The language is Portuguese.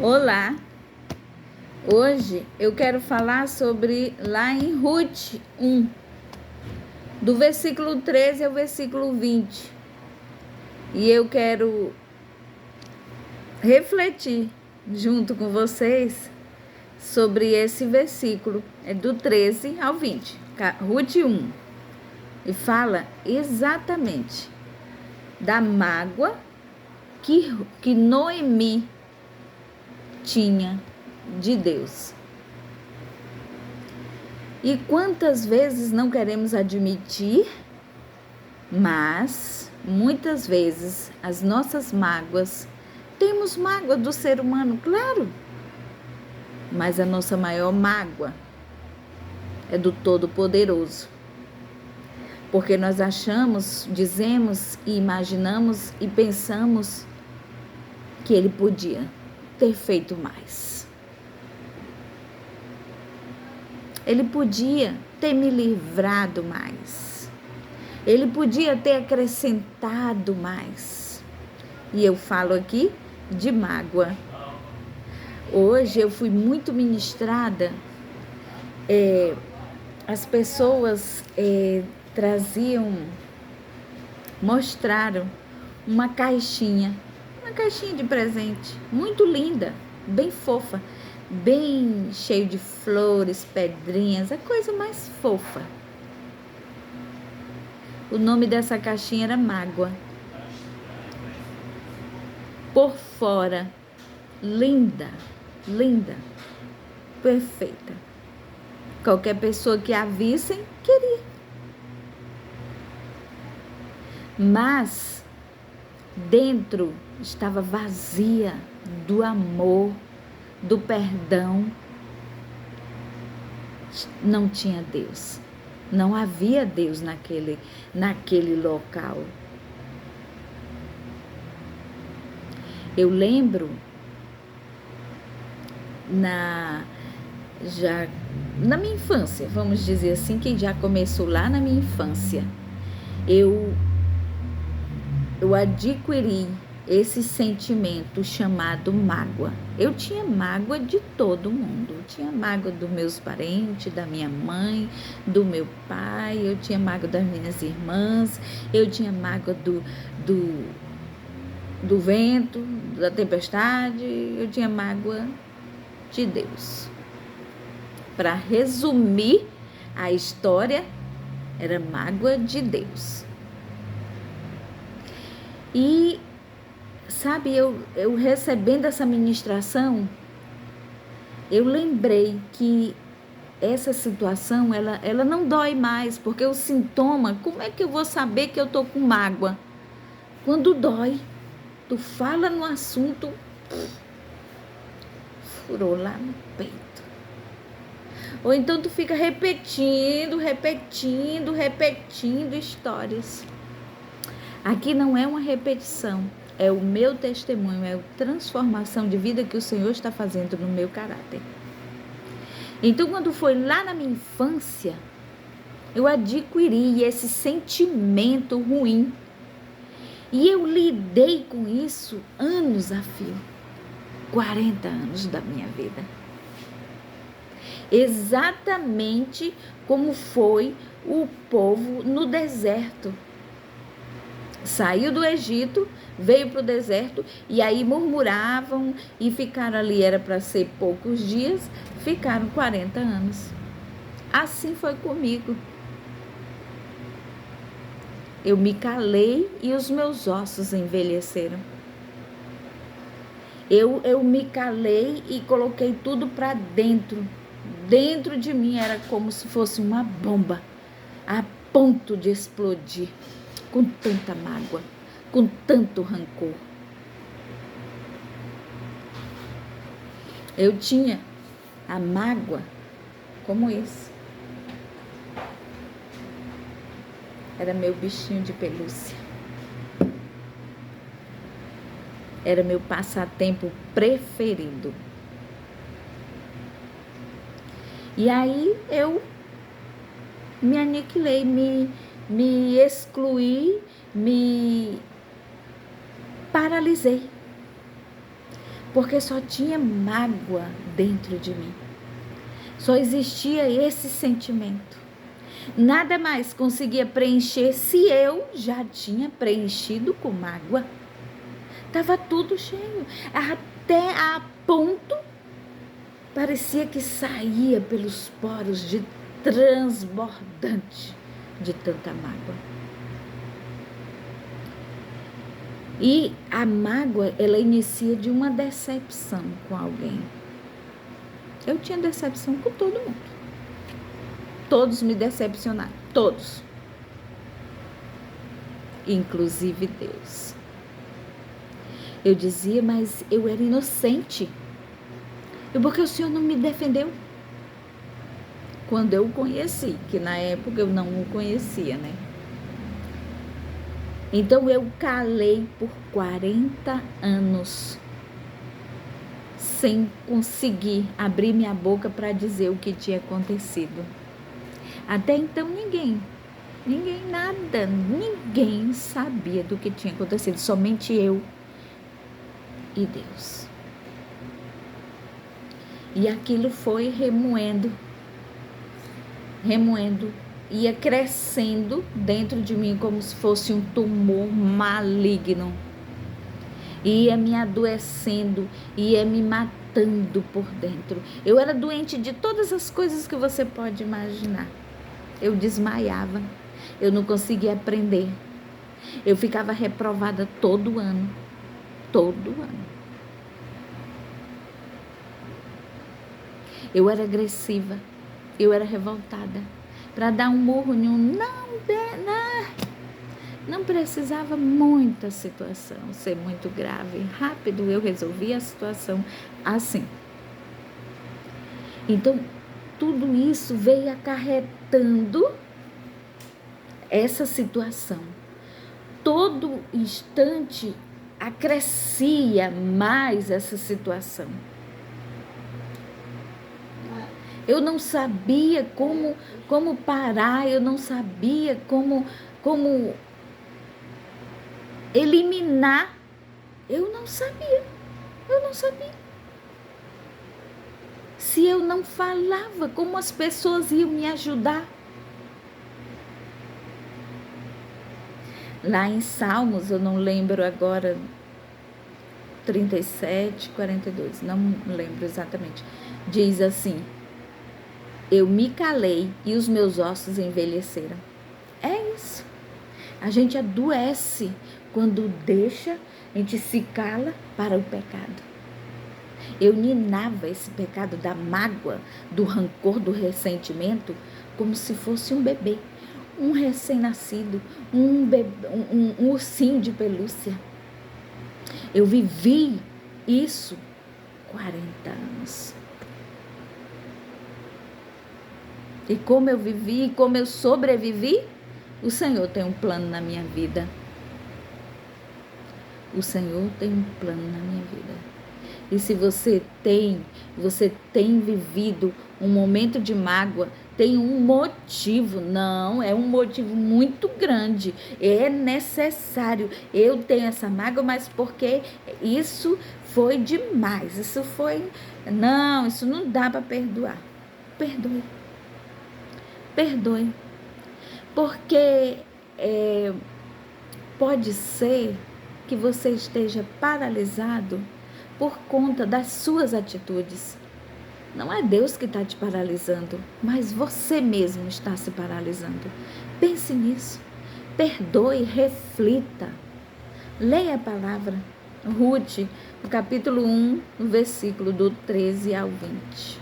Olá, hoje eu quero falar sobre lá em Ruth 1, do versículo 13 ao versículo 20. E eu quero refletir junto com vocês sobre esse versículo, é do 13 ao 20, Ruth 1, e fala exatamente da mágoa que Noemi tinha de Deus. E quantas vezes não queremos admitir, mas muitas vezes as nossas mágoas, temos mágoa do ser humano, claro, mas a nossa maior mágoa é do Todo-Poderoso. Porque nós achamos, dizemos e imaginamos e pensamos que Ele podia ter feito mais. Ele podia ter me livrado mais. Ele podia ter acrescentado mais. E eu falo aqui de mágoa. Hoje eu fui muito ministrada. As pessoas mostraram uma caixinha de presente, muito linda, bem fofa, bem cheio de flores, pedrinhas, a coisa mais fofa. O nome dessa caixinha era mágoa. Por fora, linda, linda, perfeita. Qualquer pessoa que a vissem, queria. Mas dentro estava vazia do amor, do perdão. Não tinha Deus. Não havia Deus naquele local. Eu lembro na minha infância, vamos dizer assim, que já começou lá na minha infância, eu adquiri esse sentimento chamado mágoa. Eu tinha mágoa de todo mundo. Eu tinha mágoa dos meus parentes, da minha mãe, do meu pai, eu tinha mágoa das minhas irmãs, eu tinha mágoa do vento, da tempestade, eu tinha mágoa de Deus. Para resumir a história, era mágoa de Deus. E, sabe, eu recebendo essa ministração, eu lembrei que essa situação, ela não dói mais, porque o sintoma, como é que eu vou saber que eu tô com mágoa? Quando dói, tu fala no assunto, furou lá no peito. Ou então tu fica repetindo histórias. Aqui não é uma repetição, é o meu testemunho, é a transformação de vida que o Senhor está fazendo no meu caráter. Então, quando foi lá na minha infância, eu adquiri esse sentimento ruim. E eu lidei com isso anos a fio, 40 anos da minha vida. Exatamente como foi o povo no deserto. Saiu do Egito, veio para o deserto e aí murmuravam e ficaram ali, era para ser poucos dias, ficaram 40 anos. Assim foi comigo. Eu me calei e os meus ossos envelheceram. Eu me calei e coloquei tudo para dentro. Dentro de mim era como se fosse uma bomba, a ponto de explodir, com tanta mágoa, com tanto rancor. Eu tinha a mágoa como esse. Era meu bichinho de pelúcia. Era meu passatempo preferido. E aí eu me aniquilei, me excluí, me paralisei. porque só tinha mágoa dentro de mim. Só existia esse sentimento. Nada mais conseguia preencher se eu já tinha preenchido com mágoa. Estava tudo cheio, até a ponto, parecia que saía pelos poros de transbordante de tanta mágoa. E a mágoa, ela inicia de uma decepção com alguém. Eu tinha decepção com todo mundo. Todos me decepcionaram, todos. Inclusive Deus. Eu dizia, mas eu era inocente. E por que o Senhor não me defendeu? Quando eu o conheci, que na época eu não o conhecia, né? Então eu calei por 40 anos, sem conseguir abrir minha boca para dizer o que tinha acontecido. Até então ninguém sabia do que tinha acontecido, somente eu e Deus. E aquilo foi remoendo, ia crescendo dentro de mim como se fosse um tumor maligno. Ia me adoecendo, ia me matando por dentro. Eu era doente de todas as coisas que você pode imaginar. Eu desmaiava, eu não conseguia aprender. Eu ficava reprovada todo ano. Eu era agressiva, eu era revoltada. Para dar um murro em um, não precisava muita situação ser muito grave. Rápido eu resolvia a situação assim. Então, tudo isso veio acarretando essa situação. Todo instante acrescia mais essa situação. Eu não sabia como parar, eu não sabia como eliminar. Eu não sabia. Se eu não falava, como as pessoas iam me ajudar? Lá em Salmos, eu não lembro agora, 37, 42, não lembro exatamente. Diz assim: eu me calei e os meus ossos envelheceram. É isso. A gente adoece quando deixa, a gente se cala para o pecado. Eu ninava esse pecado da mágoa, do rancor, do ressentimento, como se fosse um bebê, um recém-nascido, um ursinho de pelúcia. Eu vivi isso 40 anos. E como eu vivi, como eu sobrevivi, o Senhor tem um plano na minha vida. O Senhor tem um plano na minha vida. E se você tem vivido um momento de mágoa, tem um motivo, não, é um motivo muito grande, é necessário. Eu tenho essa mágoa, mas porque isso foi demais, isso não dá para perdoar. Perdoe, porque pode ser que você esteja paralisado por conta das suas atitudes. Não é Deus que está te paralisando, mas você mesmo está se paralisando. Pense nisso, perdoe, reflita. Leia a palavra, Ruth, no capítulo 1, no versículo do 13 ao 20.